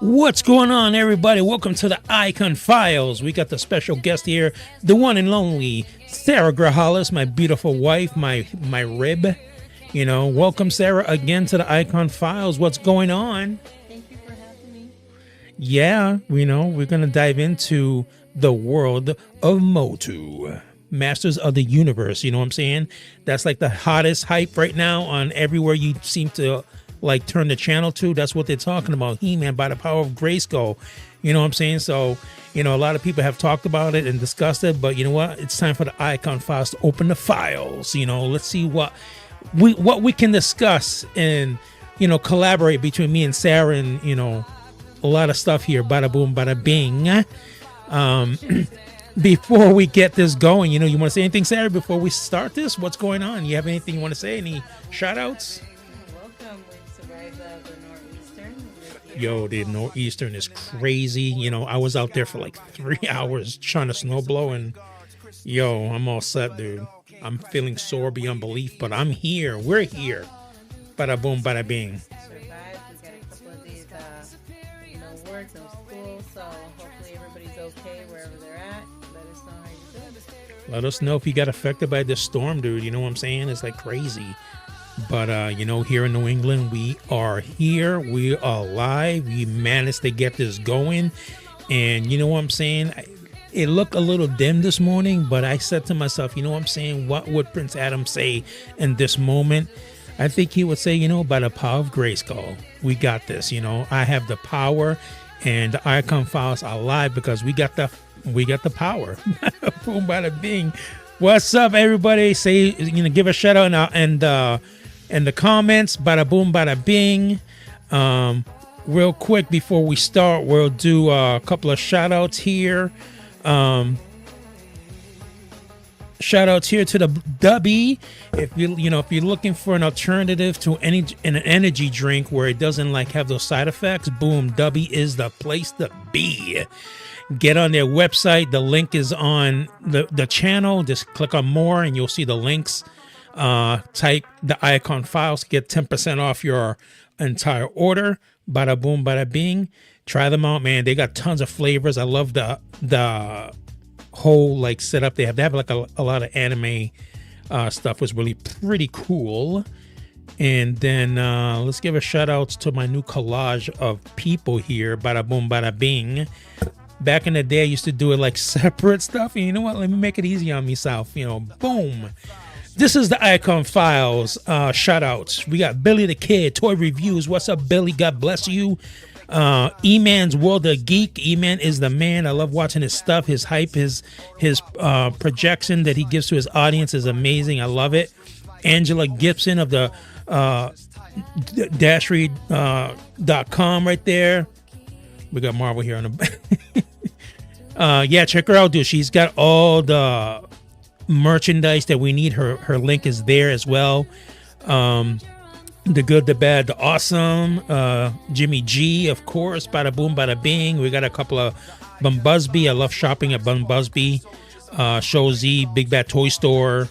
What's going on, everybody? Welcome to the Icon Files. We got the special guest here, the one and only Sarah Grahalis, my beautiful wife, my rib. Welcome, Sarah, again to the Icon Files. What's going on? Thank you for having me. Yeah, we're going to dive into the world of Motu, Masters of the Universe. You know what I'm saying? That's like the hottest hype right now on everywhere you seem to like turn the channel to. That's what they're talking about. He-Man by the power of Grayskull. You know what I'm saying? So, a lot of people have talked about it and discussed it, but you know what? It's time for the Icon Files to open the files. Let's see what we can discuss and, collaborate between me and Sarah and, a lot of stuff here. Bada boom, bada bing. Before we get this going, you want to say anything, Sarah, before we start this? What's going on? You have anything you want to say? Any shout outs? Welcome. We survived the Northeastern. Yo, the Northeastern is crazy. I was out there for like 3 hours trying to snow blow, and yo, I'm all set, dude. I'm feeling sore beyond belief, but I'm here. We're here. Bada boom, bada bing. Survived. We got a couple of days, no work, no school, so hopefully everybody's okay wherever they're at. Let us know how you're doing. Let us know if you got affected by this storm, dude. You know what I'm saying? It's like crazy. But, here in New England, we are here. We are alive. We managed to get this going. And you know what I'm saying? It looked a little dim this morning, but I said to myself, you know what I'm saying? What would Prince Adam say in this moment? I think he would say, by the power of Grayskull, we got this. I have the power, and the Icon Files are alive because we got the power. Boom, bada bing. What's up, everybody? Say, give a shout out and in the comments. Bada boom, bada bing. Real quick before we start, we'll do a couple of shout outs here. Shout outs here to the Dubby. If you're looking for an alternative to an energy drink where it doesn't like have those side effects, boom, Dubby is the place to be. Get on their website. The link is on the channel. Just click on more and you'll see the links. Type the Icon Files to get 10% off your entire order. Bada boom, bada bing. Try them out, man. They got tons of flavors. I love the whole like setup they have. They have like a lot of anime stuff. Was really pretty cool. And then let's give a shout out to my new collage of people here. Bada boom, bada bing. Back in the day, I used to do it like separate stuff. And you know what? Let me make it easy on myself. Boom. This is the Icon Files shout outs. We got Billy the Kid, Toy Reviews. What's up, Billy? God bless you. E-Man's World of Geek. E-Man is the man. I love watching his stuff. His hype, his projection that he gives to his audience is amazing. I love it. Angela Gibson of the dashread.com right there. We got Marvel here on the yeah, check her out, dude. She's got all the merchandise that we need. Her link is there as well. The good, the bad, the awesome. Jimmy G, of course. Bada boom, bada bing. We got a couple of Bun Busby. I love shopping at Bun Busby. Show Z, Big Bad Toy Store.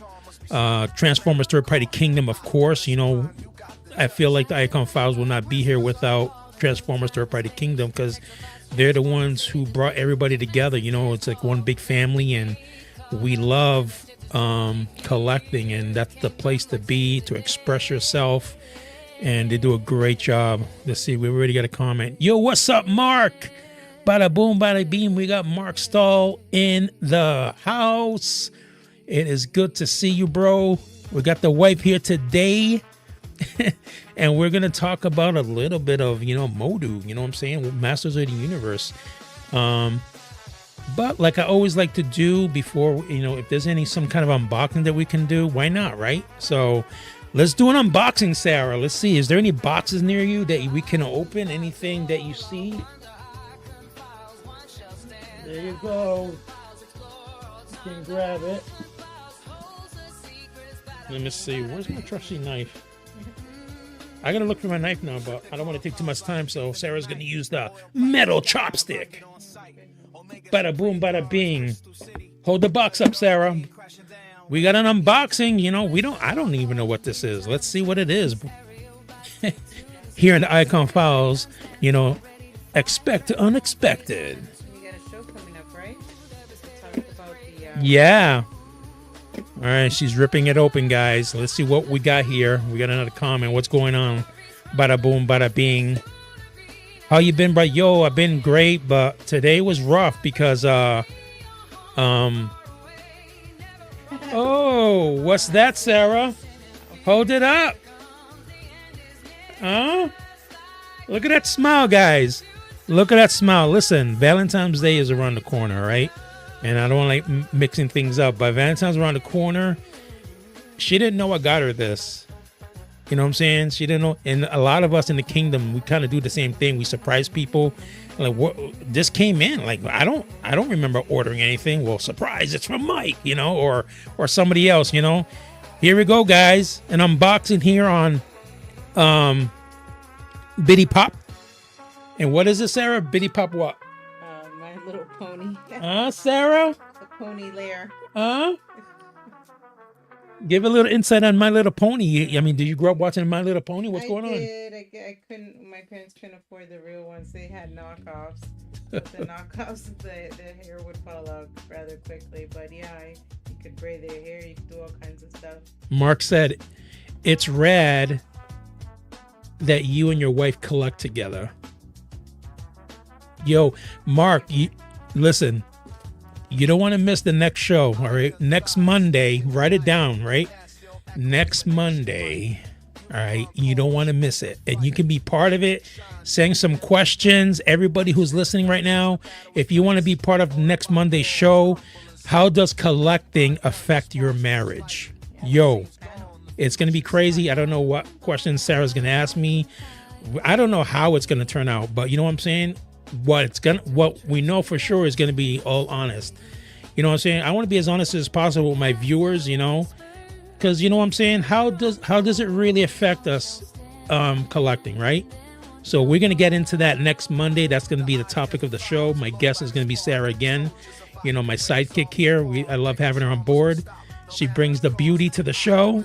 Transformers Third Party Kingdom, of course. I feel like the Icon Files will not be here without Transformers Third Party Kingdom because they're the ones who brought everybody together. It's like one big family, and we love collecting, and that's the place to be, to express yourself. And they do a great job. Let's see, we already got a comment. Yo, what's up, Mark? Bada boom, bada beam. We got Mark Stahl in the house. It is good to see you, bro. We got the wife here today. And we're going to talk about a little bit of, Motu, you know what I'm saying? Masters of the Universe. But like I always like to do before, if there's some kind of unboxing that we can do, why not, right? So let's do an unboxing, Sarah. Let's see. Is there any boxes near you that we can open? Anything that you see? There you go. You can grab it. Let me see. Where's my trusty knife? I gotta look for my knife now, but I don't want to take too much time, so Sarah's gonna use the metal chopstick. Bada boom, bada bing. Hold the box up, Sarah. We got an unboxing. I don't even know what this is. Let's see what it is. Here in the Icon Files, Expect the unexpected. You got a show coming up, right? Talk about the. Yeah. All right, she's ripping it open, guys. Let's see what we got here. We got another comment. What's going on? Bada boom, bada bing. How you been, bro? Yo, I've been great, but today was rough because oh, what's that, Sarah? Hold it up. Huh? Look at that smile, guys. Look at that smile. Listen, Valentine's Day is around the corner, right? And I don't like mixing things up, but Valentine's around the corner. She didn't know I got her this. You know what I'm saying? She didn't know. And a lot of us in the kingdom, we kind of do the same thing. We surprise people. Like, what? This came in. Like, I don't remember ordering anything. Well, surprise! It's from Mike, you know, or somebody else, you know. Here we go, guys. An unboxing here on Bitty Pop. And what is it, Sarah? Bitty Pop what? My Little Pony. Sarah? The Pony Lair. Give a little insight on My Little Pony. I mean, did you grow up watching My Little Pony? What's going on? I couldn't. My parents couldn't afford the real ones. They had knockoffs. With the knockoffs, the hair would fall out rather quickly. But yeah, you could braid their hair. You could do all kinds of stuff. Mark said, "It's rad that you and your wife collect together." Yo, Mark, listen. You don't want to miss the next show, all right? Next Monday, write it down, right? Next Monday, all right? You don't want to miss it. And you can be part of it, saying some questions. Everybody who's listening right now, if you want to be part of next Monday's show, how does collecting affect your marriage? Yo, it's going to be crazy. I don't know what questions Sarah's going to ask me. I don't know how it's going to turn out, but you know what I'm saying? What we know for sure is gonna be all honest. You know what I'm saying? I want to be as honest as possible with my viewers, you know, because you know what I'm saying. How does it really affect us collecting, right? So we're gonna get into that next Monday. That's gonna be the topic of the show. My guest is gonna be Sarah again. You know, my sidekick here. I love having her on board. She brings the beauty to the show.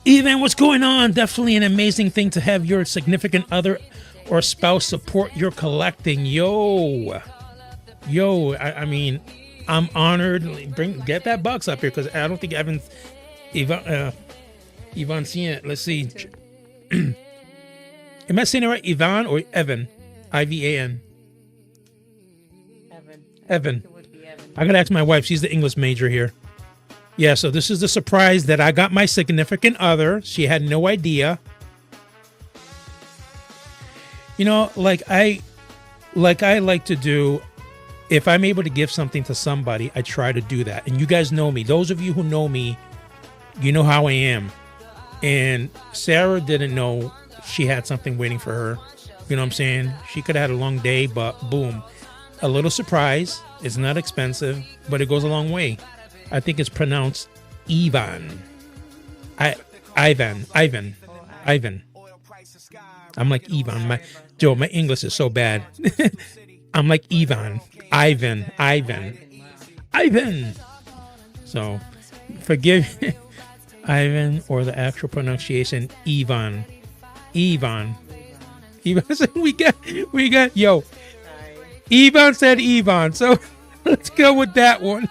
Even what's going on? Definitely an amazing thing to have your significant other or spouse support your collecting. Yo, I mean, I'm honored. Get that box up here because I don't think Yvonne seen it. Let's see. Am I saying it right? Yvonne or Evan? Ivan. Evan. I gotta ask my wife. She's the English major here. Yeah, so this is the surprise that I got my significant other. She had no idea. You know, like I like to do, if I'm able to give something to somebody, I try to do that. And you guys know me. Those of you who know me, you know how I am. And Sarah didn't know she had something waiting for her. You know what I'm saying? She could have had a long day, but boom. A little surprise. It's not expensive, but it goes a long way. I think it's pronounced Ivan. Ivan. I'm like Ivan. My English is so bad. I'm like Ivan. Ivan. So forgive Ivan or the actual pronunciation Ivan. Ivan said we got yo. Ivan said Ivan. So let's go with that one.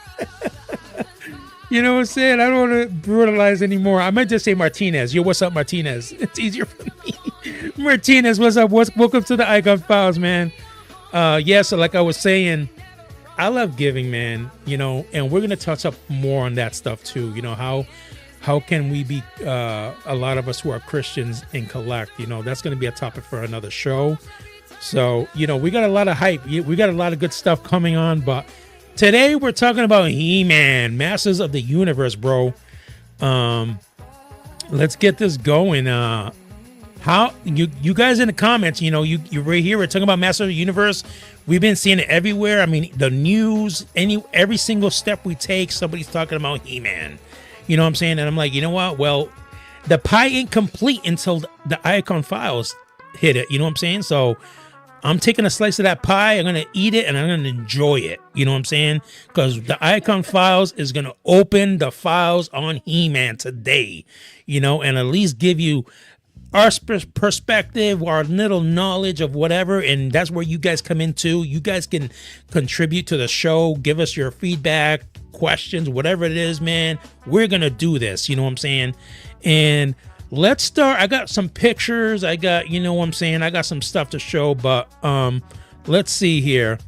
You know what I'm saying? I don't want to brutalize anymore. I might just say Martinez. Yo, what's up, Martinez? It's easier for me. Martinez, what's up? Welcome to the Icon Files, man. Yeah, so like I was saying, I love giving, man. You know, and we're gonna touch up more on that stuff too. You know, how can we be a lot of us who are Christians and collect? You know, that's gonna be a topic for another show. So, you know, we got a lot of hype. We got a lot of good stuff coming on, but today we're talking about He-Man, Masters of the Universe, bro. Let's get this going. How you guys in the comments, you know, you right here. We're talking about Masters of the Universe. We've been seeing it everywhere. I mean, the news, every single step we take, somebody's talking about He-Man. You know what I'm saying? And I'm like, you know what? Well, the pie ain't complete until the Icon Files hit it. You know what I'm saying? So I'm taking a slice of that pie. I'm going to eat it and I'm going to enjoy it. You know what I'm saying? Because the Icon Files is going to open the files on He-Man today, you know, and at least give you our perspective, our little knowledge of whatever, and that's where you guys come into. You guys can contribute to the show, give us your feedback, questions, whatever it is, man. We're gonna do this, you know what I'm saying? And let's start. I got some pictures, I got, you know what I'm saying, I got some stuff to show, but let's see here.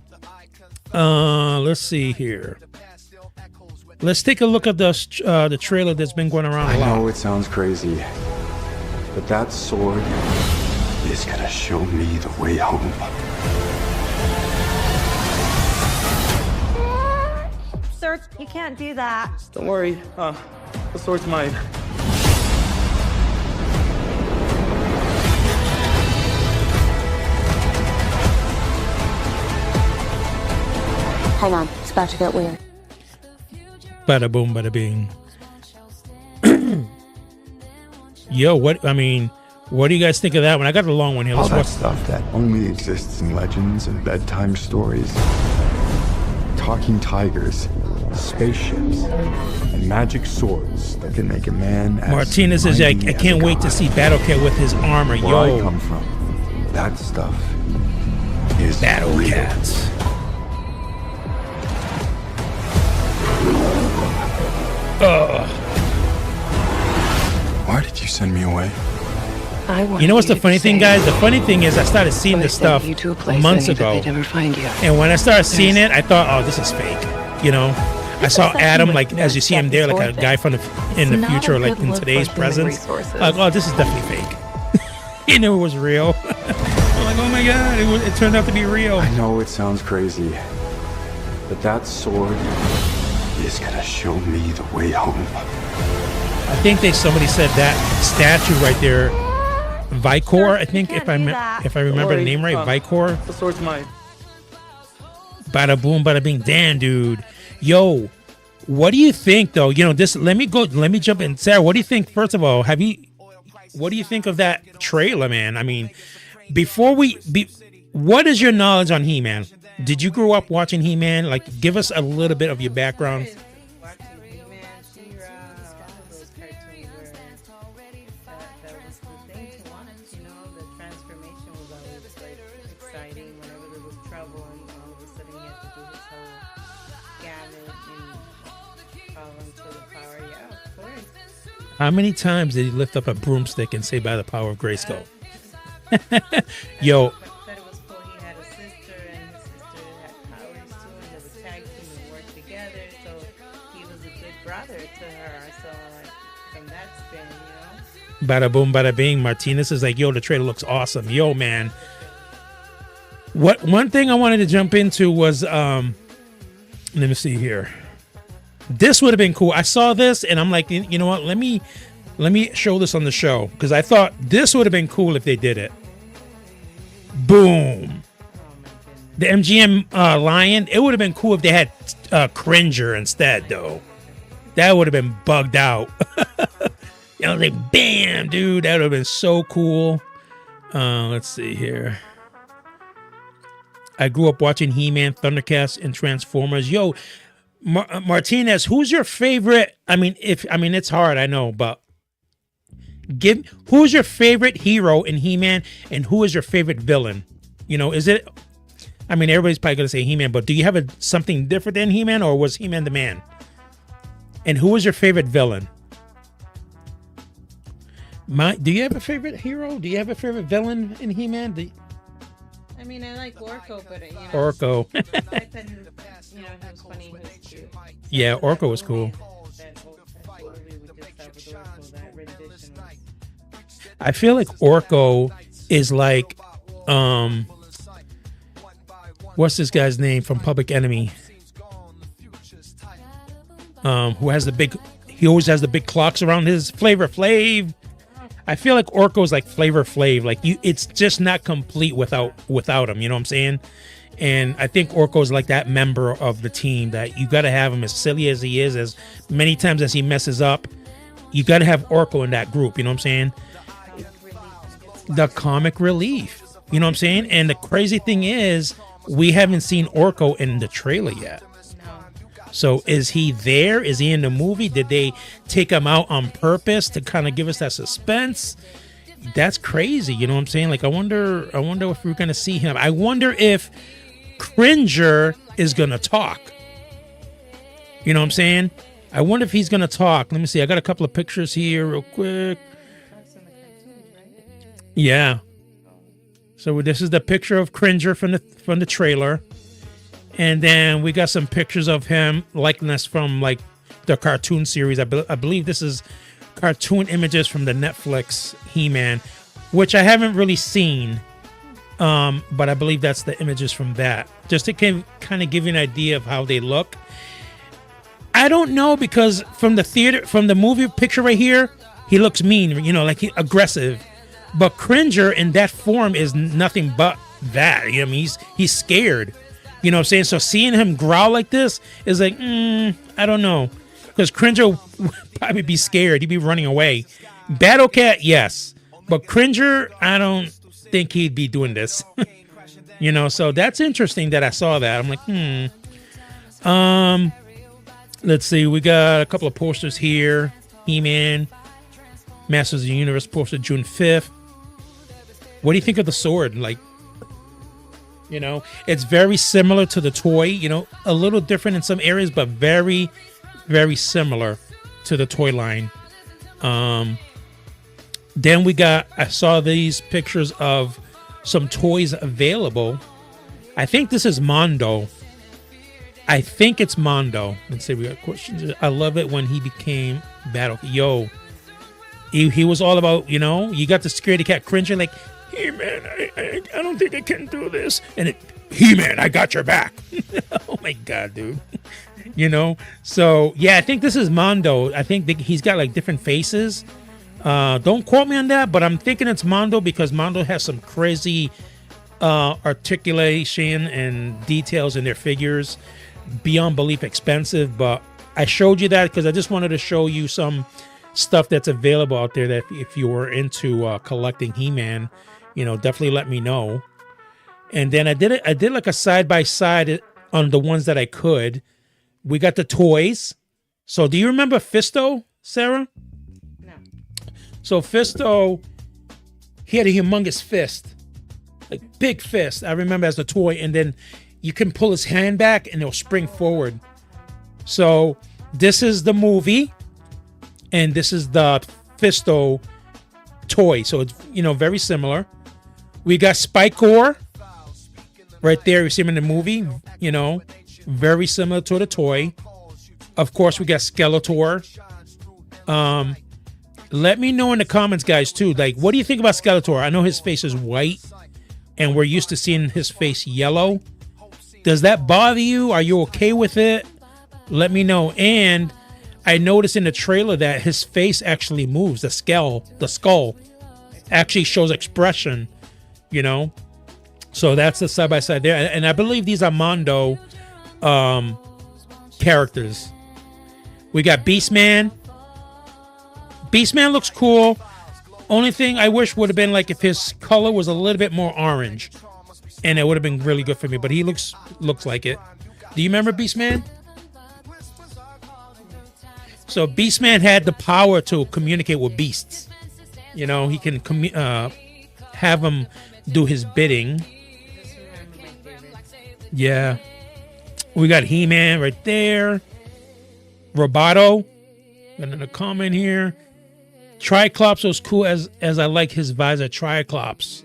Let's take a look at the trailer that's been going around a lot. I know it sounds crazy, but that sword is gonna show me the way home. Sir, you can't do that. Don't worry, the sword's mine. Hang on, it's about to get weird. Bada boom, bada bing. Yo, what do you guys think of that one? I got the long one here. All Let's that watch. stuff that only exists in legends and bedtime stories. Talking tigers, spaceships, and magic swords that can make a man as Martinez says, I mighty as can't a wait to god. see Battle Cat with his armor. Where I Yo, come from, that stuff is Battle real. Cats. Why did you send me away? You know what's the funny thing, guys? The funny thing is I started seeing this stuff months ago. And when I started seeing it, I thought, oh, this is fake. You know? I saw Adam, like, as you see him there, like a guy from in the future, like in today's present. Like, oh, this is definitely fake. He knew it was real. I'm like, oh my God, it turned out to be real. I know it sounds crazy, but that sword is gonna show me the way home. I think somebody said that statue right there, Vicor, I think, if I remember the name right, Vicor. The sword's mine. Bada boom, bada bing. Damn, dude. Yo, what do you think, though? You know, let me jump in. Sarah, what do you think? First of all, what do you think of that trailer, man? I mean, what is your knowledge on He-Man? Did you grow up watching He-Man? Like, give us a little bit of your background. Watching He-Man, She-Ra, all of those cartoons were that was the thing to watch. You know, the transformation was always like exciting. Whenever there was trouble, and all of a sudden he had to do his whole gamut and fall into the power. Yeah, of course. How many times did he lift up a broomstick and say, "By the power of Grayskull"? Yo. But I thought it was cool. He had a sister, and his sister had powers too, and they would tag team and work together. So he was a good brother to her. So like, from that spin, you know. Bada boom, bada bing. Martinez is like, yo, the trailer looks awesome. Yo, man. One thing I wanted to jump into was let me see here. This would have been cool. I saw this and I'm like, you know what? Let me show this on the show because I thought this would have been cool if they did it. Boom. The MGM Lion. It would have been cool if they had Cringer instead, though. That would have been bugged out. You know, like, bam, dude. That would have been so cool. Let's see here. I grew up watching He-Man, Thundercats, and Transformers. Yo, Martinez, who's your favorite? It's hard, I know, but who's your favorite hero in He-Man, and who is your favorite villain? You know, is it? I mean, everybody's probably gonna say He-Man, but do you have something different than He-Man, or was He-Man the man? And who is your favorite villain? Do you have a favorite hero? Do you have a favorite villain in He-Man? I mean, I like Orko, but you know. Orko. I thought he was funny. He was cute. Yeah, Orko was cool. That movie we just saw with Orko, that rendition was. I feel like Orko is like, what's this guy's name from Public Enemy? Who has he always has the big clocks around his Flavor Flav. I feel like Orko's like Flavor Flav. Like it's just not complete without him. You know what I'm saying? And I think Orko's like that member of the team that you got to have him, as silly as he is, as many times as he messes up. You got to have Orko in that group. You know what I'm saying? The comic relief. You know what I'm saying? And the crazy thing is, we haven't seen Orko in the trailer yet. So is he there? Is he in the movie? Did they take him out on purpose to kind of give us that suspense? that's crazy. You know what I'm saying? Like, I wonder if we're gonna see him. I wonder if Cringer is gonna talk. You know what I'm saying? I wonder if he's gonna talk. Let me see. I got a couple of pictures here, real quick. That's in the cartoons, right? Yeah. So this is the picture of Cringer from the trailer, and then we got some pictures of him likeness from like the cartoon series. I believe this is cartoon images from the Netflix He-Man, which I haven't really seen, but I believe that's the images from that. Just to kind of give you an idea of how they look. I don't know, because from the movie picture right here, he looks mean, you know, like aggressive. But Cringer in that form is nothing but that. You know what I mean? He's scared. You know what I'm saying? So seeing him growl like this is like, I don't know. Because Cringer would probably be scared. He'd be running away. Battle Cat, yes. But Cringer, I don't think he'd be doing this. You know, so that's interesting that I saw that. I'm like, let's see. We got a couple of posters here. He-Man, Masters of the Universe poster, June 5th. What do you think of the sword? Like, you know, it's very similar to the toy, you know, a little different in some areas, but very, very similar to the toy line. Then I saw these pictures of some toys available. I think this is Mondo. I think it's Mondo. Let's see, we got questions. I love it when he became Battle. Yo, he was all about, you know, you got the scaredy cat Cringer, like, He-Man, I don't think I can do this. And He-Man, I got your back. Oh my God, dude. You know, so yeah, I think this is Mondo. I think he's got like different faces. Don't quote me on that, but I'm thinking it's Mondo because Mondo has some crazy articulation and details in their figures, beyond belief expensive. But I showed you that because I just wanted to show you some stuff that's available out there that if you were into collecting He-Man, you know, definitely let me know. And then I did like a side by side on the ones that I could. We got the toys. So do you remember Fisto, Sarah? No. So Fisto, he had a humongous fist, like big fist. I remember as a toy, and then you can pull his hand back and it'll spring forward. So this is the movie, and this is the Fisto toy. So it's, you know, very similar. We got Spikor right there. You see him in the movie, you know, very similar to the toy. Of course, we got Skeletor. Let me know in the comments, guys, too. Like, what do you think about Skeletor? I know his face is white, and we're used to seeing his face yellow. Does that bother you? Are you okay with it? Let me know. And I noticed in the trailer that his face actually moves. The skull actually shows expression, you know. So that's the side by side there. And I believe these are Mondo characters. We got Beastman. Beastman looks cool. Only thing I wish would have been like if his color was a little bit more orange, and it would have been really good for me. But he looks like it. Do you remember Beastman? So Beastman had the power to communicate with beasts. You know, he can have him do his bidding. Yeah. We got He-Man right there. Roboto. And in a comment here. Triclops was cool as I like his visor. Triclops.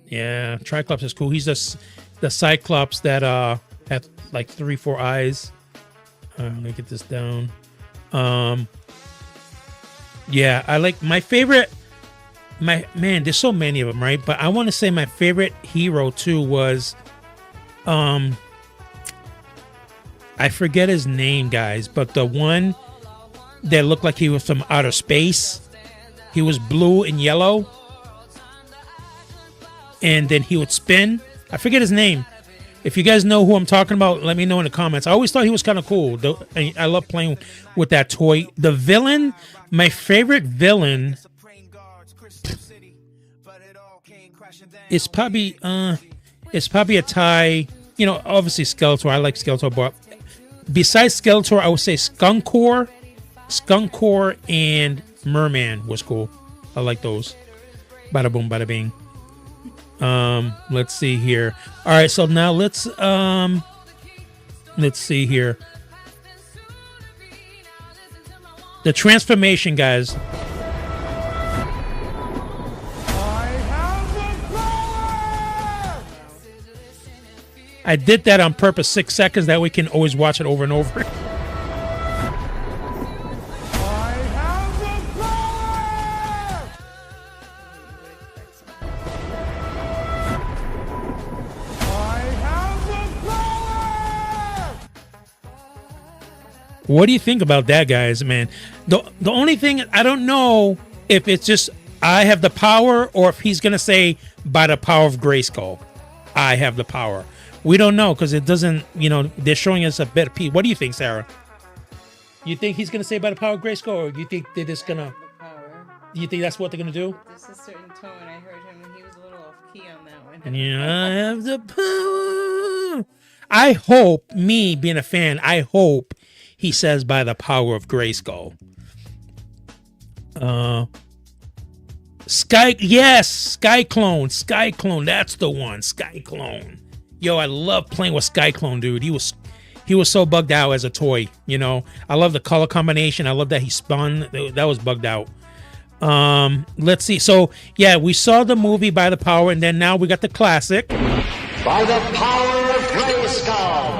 Yeah, Triclops is cool. He's the Cyclops that had like 3-4 eyes. Let me get this down. Yeah, I like my favorite. Man, there's so many of them, right? But I want to say my favorite hero too was, I forget his name, guys, but the one that looked like he was from outer space. He was blue and yellow, and then he would spin. I forget his name. If you guys know who I'm talking about, let me know in the comments. I always thought he was kind of cool. I love playing with that toy. The villain, my favorite villain, is probably a tie. You know, obviously Skeletor. I like Skeletor, but besides Skeletor, I would say Skunkor and Merman was cool. I like those. Bada boom, bada bing. Let's see here. All right, so now let's see here. The transformation, guys. I did that on purpose, 6 seconds, that we can always watch it over and over. What do you think about that, guys, man? The only thing, I don't know if it's just I have the power or if he's going to say by the power of Grayskull, I have the power. We don't know because it doesn't, they're showing us a bit of piece. What do you think, Sarah? You think he's going to say by the power of Grayskull, or do you think they're just going to... Do you think that's what they're going to do? There's a certain tone. I heard him when he was a little off key on that one. And I have the power. I hope, me being a fan, I hope he says by the power of Grayskull. Skyclone, that's the one. Skyclone. Yo, I love playing with Skyclone, dude. He was so bugged out as a toy, I love the color combination. I love that he spun. That was bugged out. Let's see. So yeah, we saw the movie By the Power, and then now we got the classic By the Power of Grayskull.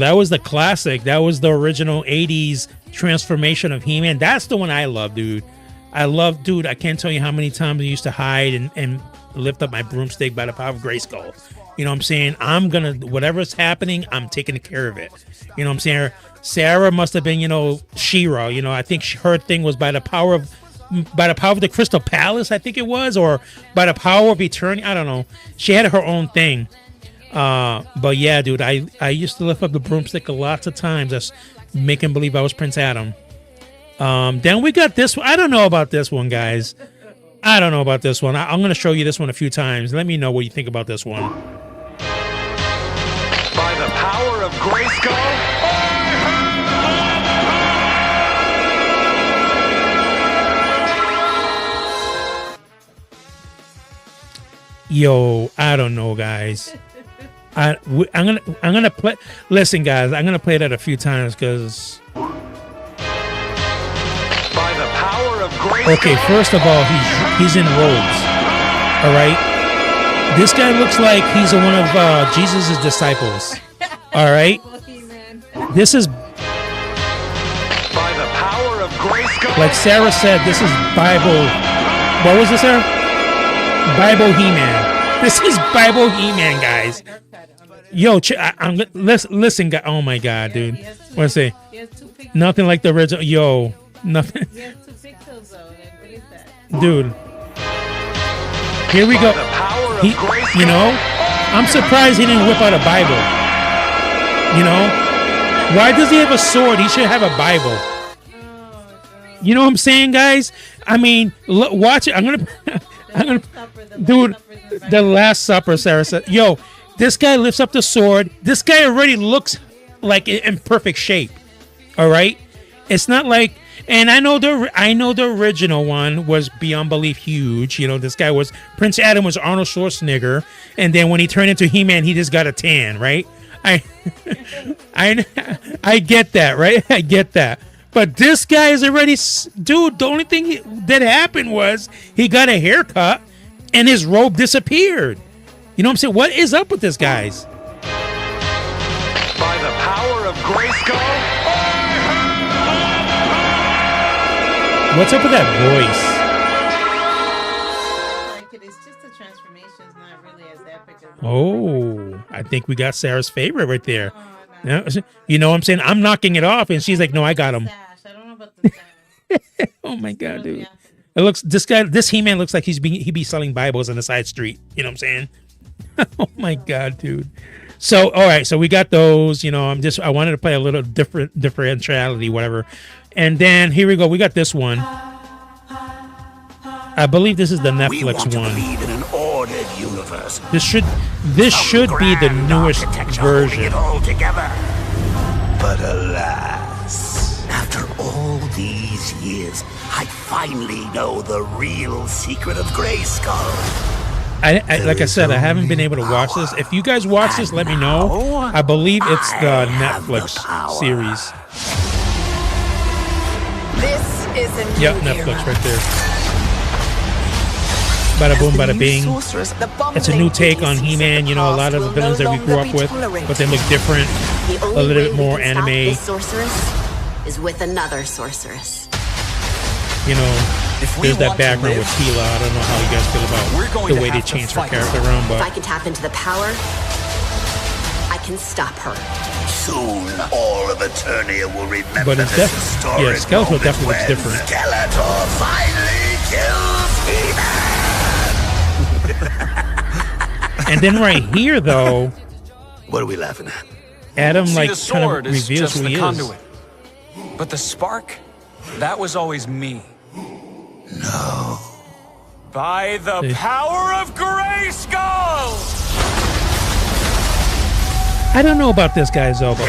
That was the classic. That was the original 80s transformation of He-Man. That's the one I love, dude. I can't tell you how many times I used to hide and lift up my broomstick by the power of Grayskull. You know what I'm saying? Whatever's happening, I'm taking care of it. You know what I'm saying? Sarah must have been, She-Ra. I think her thing was by the power of the Crystal Palace, I think it was, or by the power of Eternity. I don't know. She had her own thing. But yeah, dude, I used to lift up the broomstick lots of times, just making believe I was Prince Adam. Then we got this one. I don't know about this one, guys. I don't know about this one. I'm going to show you this one a few times. Let me know what you think about this one. By the power of Grayskull. Yo, I don't know, guys. I'm gonna play. Listen, guys, I'm gonna play that a few times because. By the power of Grayskull. Okay, first of all, he's in robes. All right, this guy looks like he's one of Jesus' disciples. All right, this is. By the power of Grayskull. Like Sarah said, this is Bible. What was this, Sarah? Bible He-Man. This is Bible He-Man, guys. Yo, listen, guys. Oh my God, dude. What I say? Nothing like the original. Yo, nothing. He has 2 pixels though. What is that? Dude. Here we go. I'm surprised he didn't whip out a Bible. Why does he have a sword? He should have a Bible. You know what I'm saying, guys? I mean, watch it. I'm gonna, dude. The Last Supper, Sarah said. Yo, this guy lifts up the sword. This guy already looks like in perfect shape. All right, it's not like. And I know the original one was beyond belief huge. This guy was Prince Adam was Arnold Schwarzenegger, and then when he turned into He-Man, he just got a tan, right? I get that, right? I get that. But this guy is already, dude. The only thing that happened was he got a haircut, and his robe disappeared. You know what I'm saying? What is up with this, guys? By the power of Grayskull. What's up with that voice? It's just the transformation's not really as epic as. Oh, I think we got Sarah's favorite right there. Oh, no. You know what I'm saying? I'm knocking it off, and she's like, "No, I got him." I don't know about the sash. Oh my God, dude! Yeah. It looks this He-Man looks like he be selling Bibles on the side street. You know what I'm saying? Oh my God, dude! So all right, so we got those. You know, I wanted to play a little differentiality, whatever. And then here we go. We got this one. I believe this is the We Netflix want to one. believe in an ordered universe. This should be the Grand newest architecture holding version. it all together. But alas, after all these years, I finally know the real secret of Grayskull. I like I said, I haven't been able to watch this. If you guys watch this, let me know. I believe it's the Netflix series. This is a new Yep, era. Netflix right there. Bada boom, As the bada new bing. sorceress, the It's a new bumbling take on idiocies of He-Man. You know, a lot of the past villains will that we no grew longer up be with, tolerated. but they look different. The A only little way bit we more can stop anime. this sorceress is with another sorceress. You know, If we there's that want to background live, with Tila. I don't know how you guys feel we're about going the to way they have to changed her fight. character around, If I but can tap into the power, I can stop her. Soon, all of Eternia will remember But it's this def- yeah, historic Skeletor moment definitely looks when different. Skeletor finally kills He-Man. and then right here though, What are we laughing at? Adam See, like the kind sword of is reveals just who the he is. conduit. But the spark, that was always me. No. By the See? power of Grayskull! I don't know about this guy though, but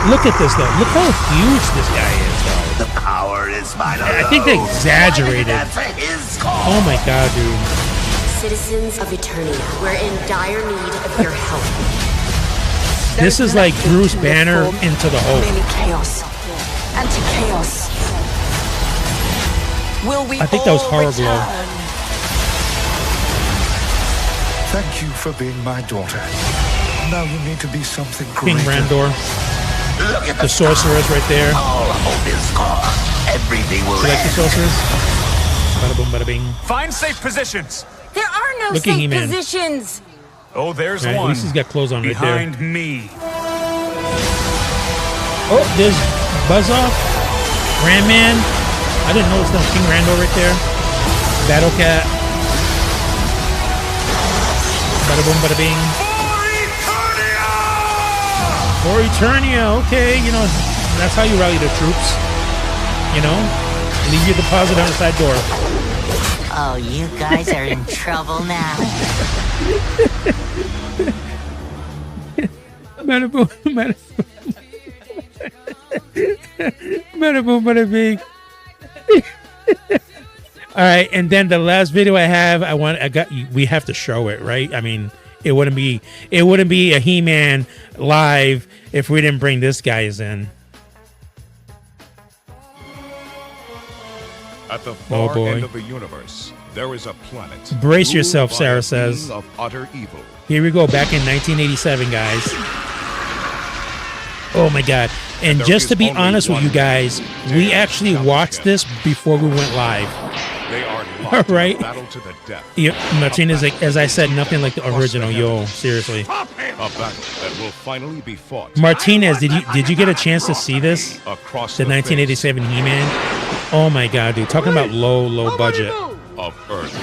look at this though. Look how huge this guy is though. The power is mine alone. I think they exaggerated. Why did it answer his call? Oh my god, dude. Citizens of Eternia, we're in dire need of your help. This is like Bruce Banner into the Hulk. Many chaos. Anti-chaos. Will we I think that was all Horror Glow. return? Thank you for being my daughter. Now you need to be something King greater. Randor, Look at the sorceress right there. All hope is gone. Everything will You like the end. sorceress? Bada boom, bada bing. Find safe positions. There are no Look at safe He-Man. positions. Oh, there's Right, at one. least he's got clothes on right there. Behind me. Oh, there's Buzz-Off, Ram-Man. I didn't notice that King Randor right there. Battle Cat. Bada boom, bada bing. For Eternia, okay, you know, that's how you rally the troops. You know, leave your deposit on the side door. Oh, you guys are in trouble now. Bada boom, bada boom. Bada boom, bada bing. All right, and then the last video I have, we have to show it, right? I mean, it wouldn't be a He-Man live if we didn't bring this guys in. At the far boy. end of the universe, there is a planet. Brace ruled yourself, by Sarah a says. being of utter evil. Here we go, back in 1987, guys. Oh my God! And there just is to be only honest with one you guys, we dare actually challenge watched him. this before we went live. They are All locked right. in a battle to the death. Yeah, Martinez, like, as I said, nothing like the original. Yo, seriously. A battle that will finally be fought Martinez, did you get a chance to see this? across The the 1987 He-Man. Oh my God, dude! Talking about low budget. face of Earth.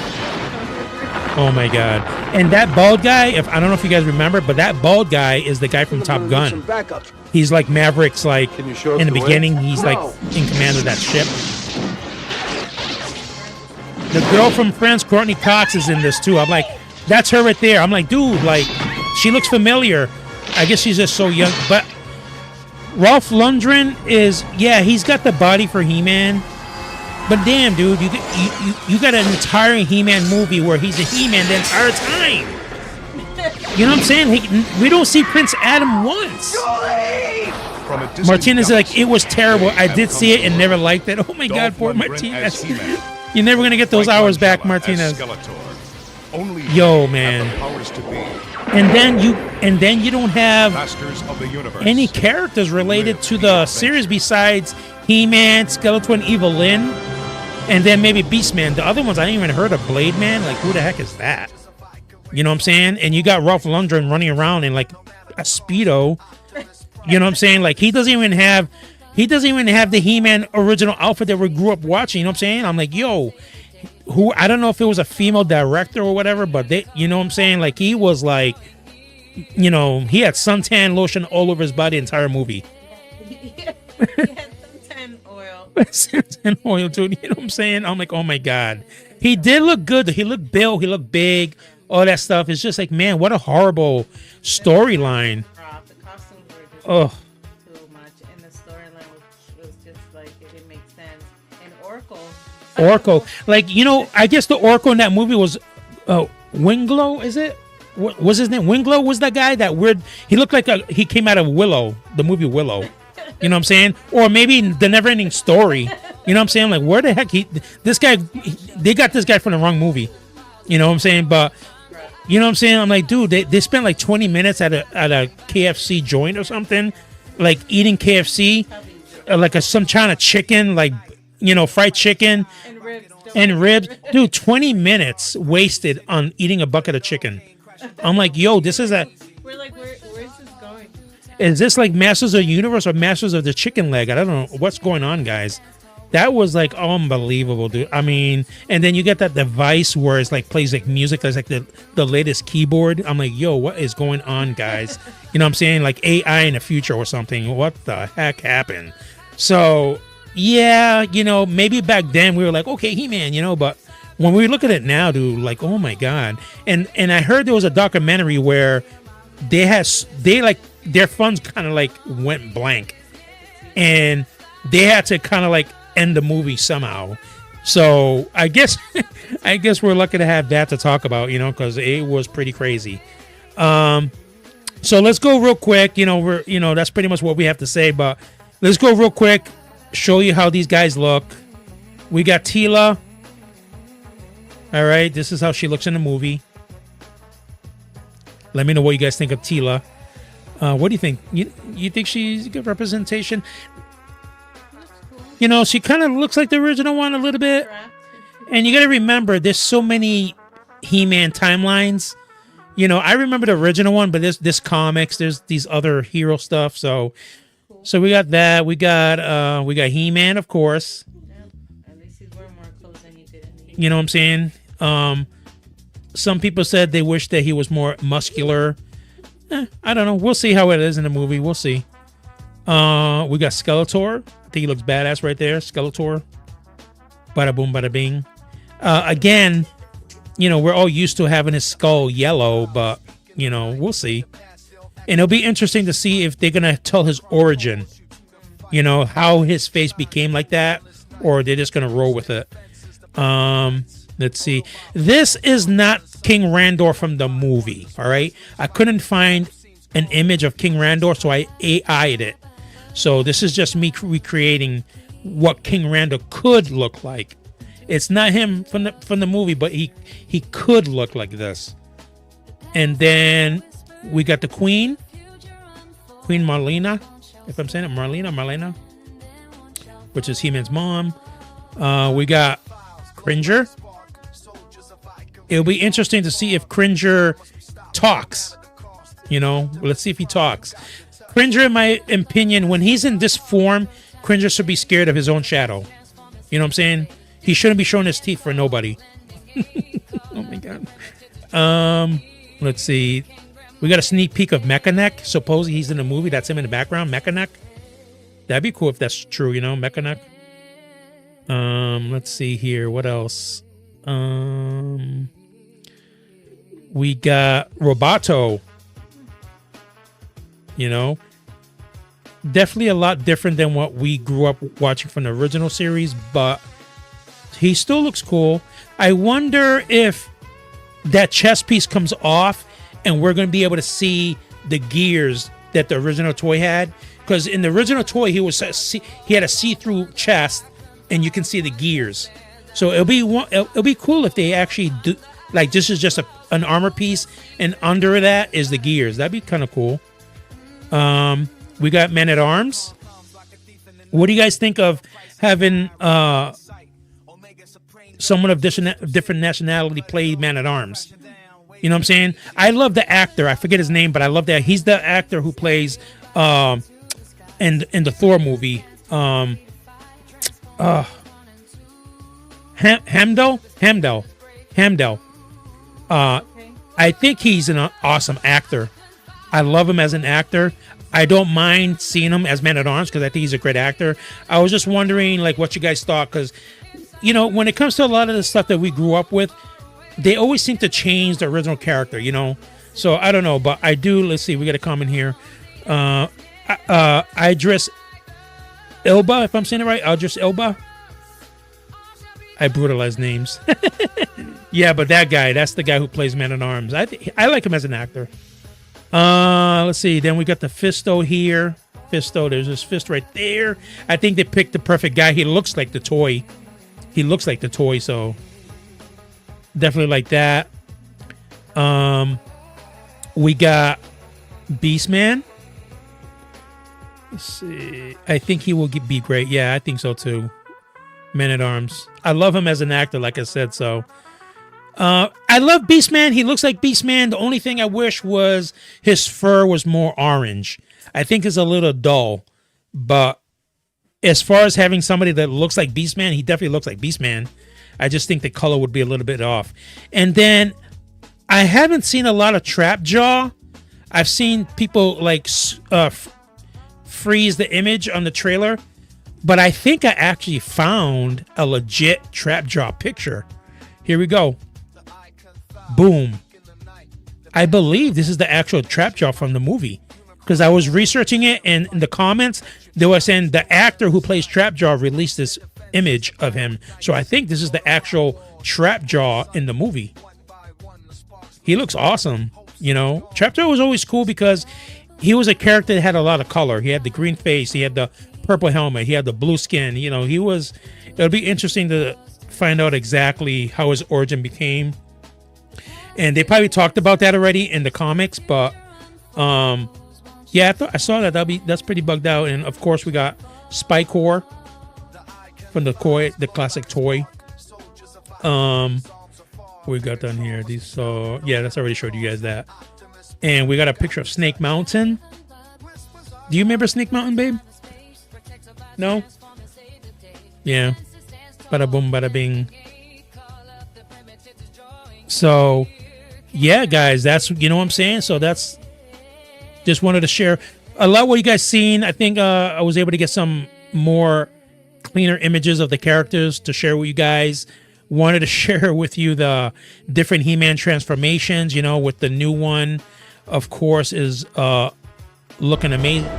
Oh my God! And that bald guy, if I don't know if you guys remember, but that bald guy is the guy from Top Gun. He's like Maverick's, like in the beginning, he's like in command of that ship. The girl from Friends, Courtney Cox, is in this too. I'm like, that's her right there. I'm like, dude, like, she looks familiar. I guess she's just so young. But Ralph Lundgren is, yeah, he's got the body for He-Man. But damn, dude, you got an entire He-Man movie where he's a He-Man the entire time. You know what I'm saying? We don't see Prince Adam once. From a distant Martinez is like, galaxy, it was terrible. I have did come see it to and Earth. never liked it. Oh my God, Dolph poor Lundgren Martinez. as He-Man. You're never gonna get those Frank hours back, Langella as Martinez. Skeletor. Only Yo, they man. have the powers to be And then you don't have masters of the universe. any characters related to the series besides He-Man, Skeletor, and Evil Lyn, and then maybe Beastman. The other ones I ain't even heard of. Blade Man, like who the heck is that? You know what I'm saying? And you got Ralph Lundgren running around in like a Speedo. You know what I'm saying? Like he doesn't even have the He-Man original outfit that we grew up watching. You know what I'm saying? I'm like, yo, who? I don't know if it was a female director or whatever, but they, you know what I'm saying? Like he was like you know, he had suntan lotion all over his body, entire movie. He had suntan oil. Suntan oil, dude. You know what I'm saying? I'm like, oh my god. He did look good. He looked built. He looked big. All that stuff. It's just like, man, what a horrible storyline. The costumes were just Oh. too much, and the storyline was just like it didn't make sense. And Oracle, like, you know, I guess the Oracle in that movie was Winglow. Is it? What was his name? Winglow was that guy. That weird. He looked like he came out of Willow, the movie Willow. You know what I'm saying? Or maybe the Neverending Story. You know what I'm saying? Like, where the heck this guy? They got this guy from the wrong movie. You know what I'm saying? But you know what I'm saying? I'm like, dude, they spent like 20 minutes at a KFC joint or something, like eating KFC, like some China chicken, like, you know, fried chicken and ribs. Dude, 20 minutes wasted on eating a bucket of chicken. I'm like, yo, this is we're like, where's this going? Is this like Masters of the Universe or Masters of the Chicken Leg? I don't know what's going on, guys. That was like unbelievable, dude. I mean, and then you get that device where it's like plays like music. It's like the latest keyboard. I'm like, yo, what is going on, guys? You know what I'm saying? Like AI in the future or something. What the heck happened? So, yeah, you know, maybe back then we were like, okay, He-Man, you know, but when we look at it now, dude, like, oh my God. And I heard there was a documentary where they like their funds kind of like went blank and they had to kind of like end the movie somehow. So I guess we're lucky to have that to talk about, you know, because it was pretty crazy. So let's go real quick. You know, that's pretty much what we have to say, but let's go real quick, show you how these guys look. We got Teela. All right, this is how she looks in the movie. Let me know what you guys think of Teela. What do you think? You think she's a good representation? You know, she kind of looks like the original one a little bit. And you got to remember, there's so many He-Man timelines. You know, I remember the original one, but this comics, there's these other hero stuff. So we got that. We got He-Man, of course. At least he's wearing more clothes than he did in the You know what I'm saying? Some people said they wish that he was more muscular. I don't know. We'll see how it is in the movie. We'll see. We got Skeletor. I think he looks badass right there. Skeletor. Bada boom, bada bing. Again, you know, we're all used to having his skull yellow, but, you know, we'll see. And it'll be interesting to see if they're going to tell his origin. You know, how his face became like that, or they're just going to roll with it. Let's see. This is not King Randor from the movie, all right? I couldn't find an image of King Randor, so I AI'd it. So this is just me recreating what King Randor could look like. It's not him from the movie, but he could look like this. And then we got the Queen Marlena, if I'm saying it, Marlena, which is He-Man's mom. We got Cringer. It'll be interesting to see if Cringer talks. You know, let's see if he talks. Cringer, in my opinion, when he's in this form, Cringer should be scared of his own shadow. You know what I'm saying? He shouldn't be showing his teeth for nobody. Oh my God. Let's see. We got a sneak peek of Mechanic. Suppose he's in the movie. That's him in the background. Mechanic. That'd be cool if that's true, you know, Mechanic. Let's see here. What else? We got Roboto. You know, definitely a lot different than what we grew up watching from the original series, but he still looks cool. I wonder if that chest piece comes off and we're going to be able to see the gears that the original toy had. Because in the original toy, he had a see-through chest and you can see the gears. So it'll be cool if they actually do, like, this is just an armor piece and under that is the gears. That'd be kind of cool. We got Man-at-Arms. What do you guys think of having someone of different nationality play Man-at-Arms? You know what I'm saying? I love the actor. I forget his name, but I love that. He's the actor who plays in the Thor movie. Hamdell. I think he's an awesome actor. I love him as an actor. I don't mind seeing him as Man-at-Arms because I think he's a great actor. I was just wondering, like, what you guys thought, because, you know, when it comes to a lot of the stuff that we grew up with, they always seem to change the original character, you know? So, I don't know, but I do, let's see, we got a comment here. Idris Elba, if I'm saying it right, Idris Elba. I brutalize names. Yeah, but that guy, that's the guy who plays Man-at-Arms. I like him as an actor. Let's see. Then we got the Fisto here. Fisto, there's this fist right there. I think they picked the perfect guy. He looks like the toy. So definitely like that. We got Beastman. Let's see. I think he will be great. Yeah, I think so too. Man-at-Arms. I love him as an actor, like I said, so. I love Beastman. He looks like Beastman. The only thing I wish was his fur was more orange. I think it's a little dull. But as far as having somebody that looks like Beastman, he definitely looks like Beastman. I just think the color would be a little bit off. And then I haven't seen a lot of Trapjaw. I've seen people like freeze the image on the trailer. But I think I actually found a legit Trapjaw picture. Here we go. Boom. I believe this is the actual Trapjaw from the movie. Because I was researching it, and in the comments, they were saying the actor who plays Trapjaw released this image of him. So I think this is the actual Trapjaw in the movie. He looks awesome. You know, Trapjaw was always cool because he was a character that had a lot of color. He had the green face. He had the purple helmet. He had the blue skin. You know, it'll be interesting to find out exactly how his origin became. And they probably talked about that already in the comics, but yeah, I saw that. That's pretty bugged out. And of course, we got Spycore from the classic toy. We got done here. Yeah, that's already showed you guys that. And we got a picture of Snake Mountain. Do you remember Snake Mountain, babe? No? Yeah. Bada boom, bada bing. So, yeah, guys, that's, you know what I'm saying? So that's, just wanted to share a lot of what you guys seen. I think I was able to get some more cleaner images of the characters to share with you guys. Wanted to share with you the different He-Man transformations, you know, with the new one, of course, is looking amazing.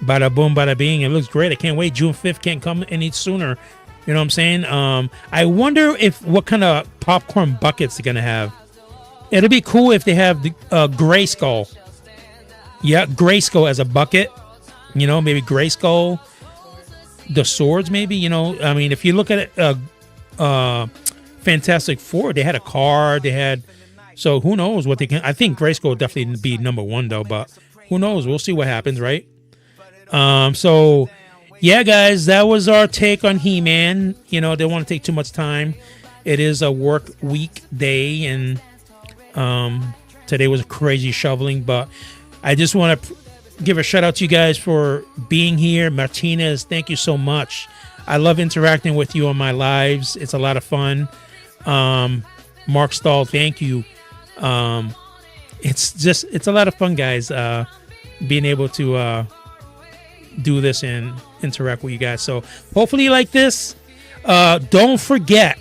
Bada boom, bada bing. It looks great. I can't wait. June 5th can't come any sooner. You know what I'm saying? I wonder what kind of popcorn buckets they're going to have. It'll be cool if they have the Grayskull. Yeah, Grayskull as a bucket. You know, maybe Grayskull. The swords, maybe. You know, I mean, if you look at it, Fantastic Four, they had a car. They had... So who knows what they can... I think Grayskull will definitely be number one, though. But who knows? We'll see what happens, right? So, yeah, guys, that was our take on He-Man. You know, they don't want to take too much time. It is a work week day, and today was a crazy shoveling. But I just want to give a shout out to you guys for being here. Martinez, thank you so much. I love interacting with you on my lives. It's a lot of fun. Mark Stahl, thank you. It's a lot of fun, guys, being able to do this and interact with you guys. So hopefully you like this. Don't forget,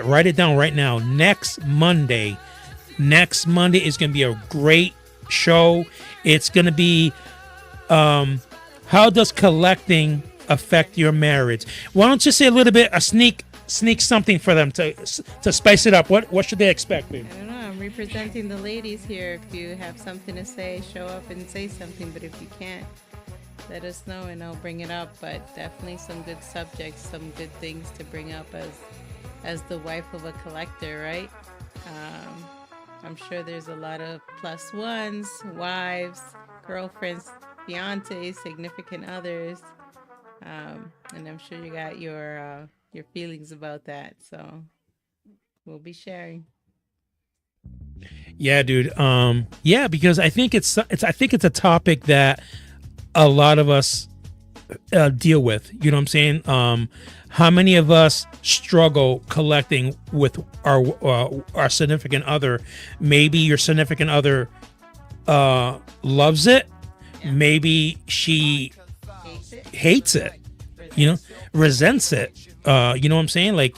write it down right now. Next Monday is going to be a great show. It's going to be how does collecting affect your marriage? Why don't you say a little bit, a sneak something for them to spice it up? What should they expect, babe? I don't know. I'm representing the ladies here. If you have something to say, show up and say something. But if you can't, let us know and I'll bring it up. But definitely some good subjects, some good things to bring up as the wife of a collector, right? I'm sure there's a lot of plus ones, wives, girlfriends, fiancés, significant others, and I'm sure you got your feelings about that. So we'll be sharing. Yeah, dude. Yeah, because I think it's a topic that a lot of us deal with. You know what I'm saying? How many of us struggle collecting with our significant other? Maybe your significant other loves it. Maybe she hates it. You know, resents it. You know what I'm saying? Like,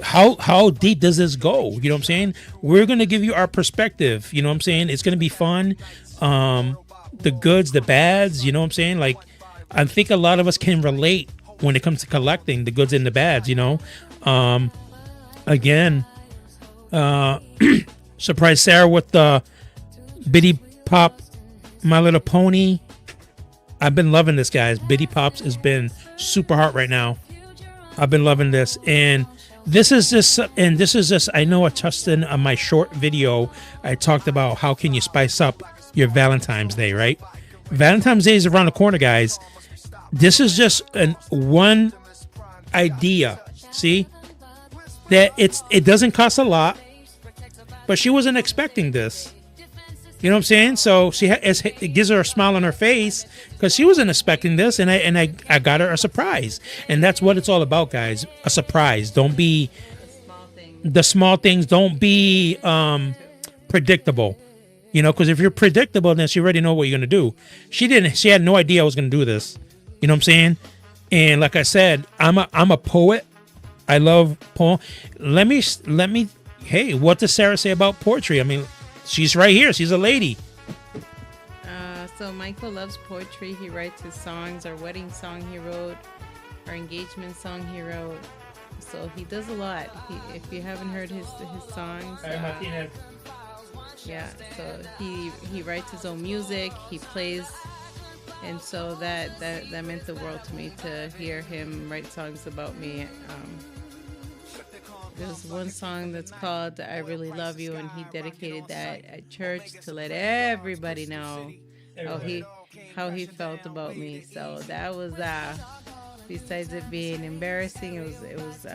how deep does this go? You know what I'm saying? We're gonna give you our perspective. You know what I'm saying? It's gonna be fun. The goods, the bads. You know what I'm saying? Like, I think a lot of us can relate when it comes to collecting the goods and the bads. You know, again, surprise Sarah with the Bitty Pop, My Little Pony. I've been loving this, guys. Bitty Pops has been super hot right now. I've been loving this, and this is just. I know I touched in on my short video. I talked about how can you spice up your Valentine's Day, right? Valentine's Day is around the corner, guys. This is just one idea. See that it doesn't cost a lot, but she wasn't expecting this. You know what I'm saying? So it gives her a smile on her face because she wasn't expecting this, and I got her a surprise, and that's what it's all about, guys. A surprise. Don't be the small things. Don't be predictable. You know, because if you're predictable, then she already know what you're gonna do. She didn't. She had no idea I was gonna do this. You know what I'm saying? And like I said, I'm a poet. I love poem. Let me. Hey, what does Sarah say about poetry? I mean, she's right here. She's a lady. So Michael loves poetry. He writes his songs. Our wedding song he wrote. Our engagement song he wrote. So he does a lot. If you haven't heard his songs. Yeah, so he writes his own music. He plays. And so that meant the world to me to hear him write songs about me. There's one song that's called I Really Love You, and he dedicated that at church to let everybody know how he felt about me. So that was besides it being embarrassing, it was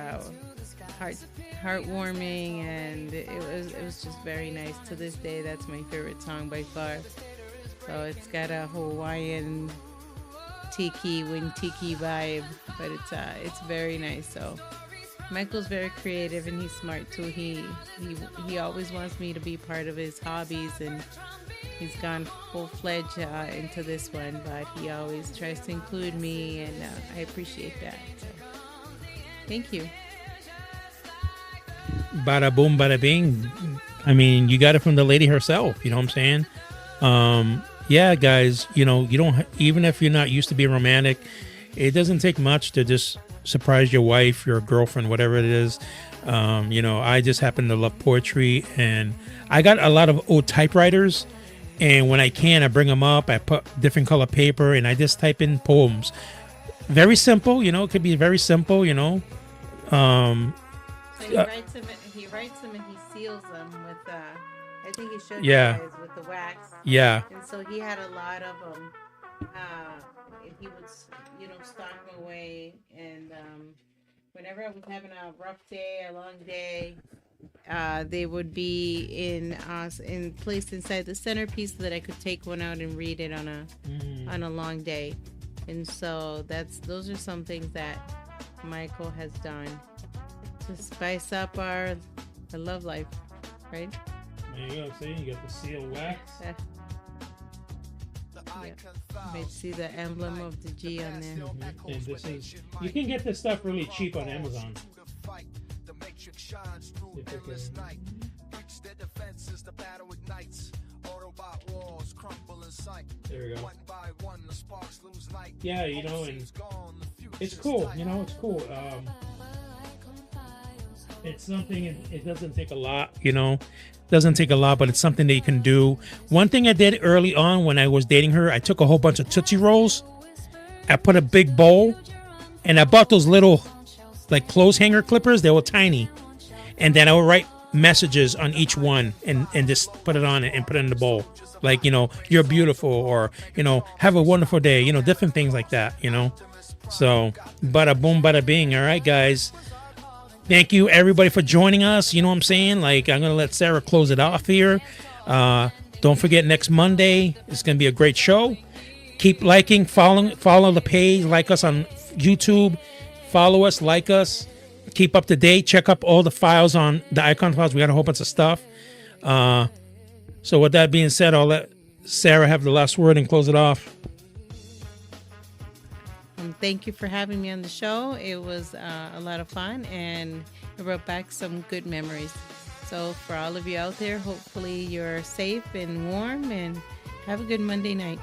heartwarming, and it was just very nice. To this day, that's my favorite song by far. So it's got a Hawaiian tiki vibe, but it's very nice. So Michael's very creative, and he's smart too. He always wants me to be part of his hobbies, and he's gone full-fledged into this one, but he always tries to include me, and I appreciate that. So, thank you. Bada boom, bada bing. I mean, you got it from the lady herself. You know what I'm saying? Yeah, guys, you know, you don't, even if you're not used to being romantic, it doesn't take much to just surprise your wife, your girlfriend, whatever it is. You know, I just happen to love poetry, and I got a lot of old typewriters, and when I can, I bring them up, I put different color paper, and I just type in poems. Very simple, you know, it could be very simple, you know. So he writes them and he seals them with, I think he showed you guys with the wax. Yeah. And so he had a lot of them. And he would, you know, stock them away. And whenever I was having a rough day, a long day, they would be in placed inside the centerpiece so that I could take one out and read it on a long day. And so those are some things that Michael has done to spice up our love life, right? There you go. See, you got the seal wax. Yeah. You see the emblem of the G on there. And this is, you can get this stuff really cheap on Amazon. There we go. Yeah, you know, and it's cool. You know, it's cool. It's something, it doesn't take a lot, you know. Doesn't take a lot, but it's something that you can do. One thing I did early on when I was dating her, I took a whole bunch of Tootsie Rolls. I put a big bowl, and I bought those little, like, clothes hanger clippers. They were tiny. And then I would write messages on each one and just put it on it and put it in the bowl. Like, you know, you're beautiful, or, you know, have a wonderful day. You know, different things like that, you know. So, bada boom, bada bing. All right, guys. Thank you, everybody, for joining us. You know what I'm saying? Like, I'm going to let Sarah close it off here. Don't forget, next Monday, it's going to be a great show. Keep liking, follow the page, like us on YouTube, Follow us, like us, keep up to date. Check up all the files on the Icon Files. We got a whole bunch of stuff. So with that being said, I'll let Sarah have the last word and close it off. Thank you for having me on the show. It was a lot of fun, and it brought back some good memories. So for all of you out there, hopefully you're safe and warm, and have a good Monday night.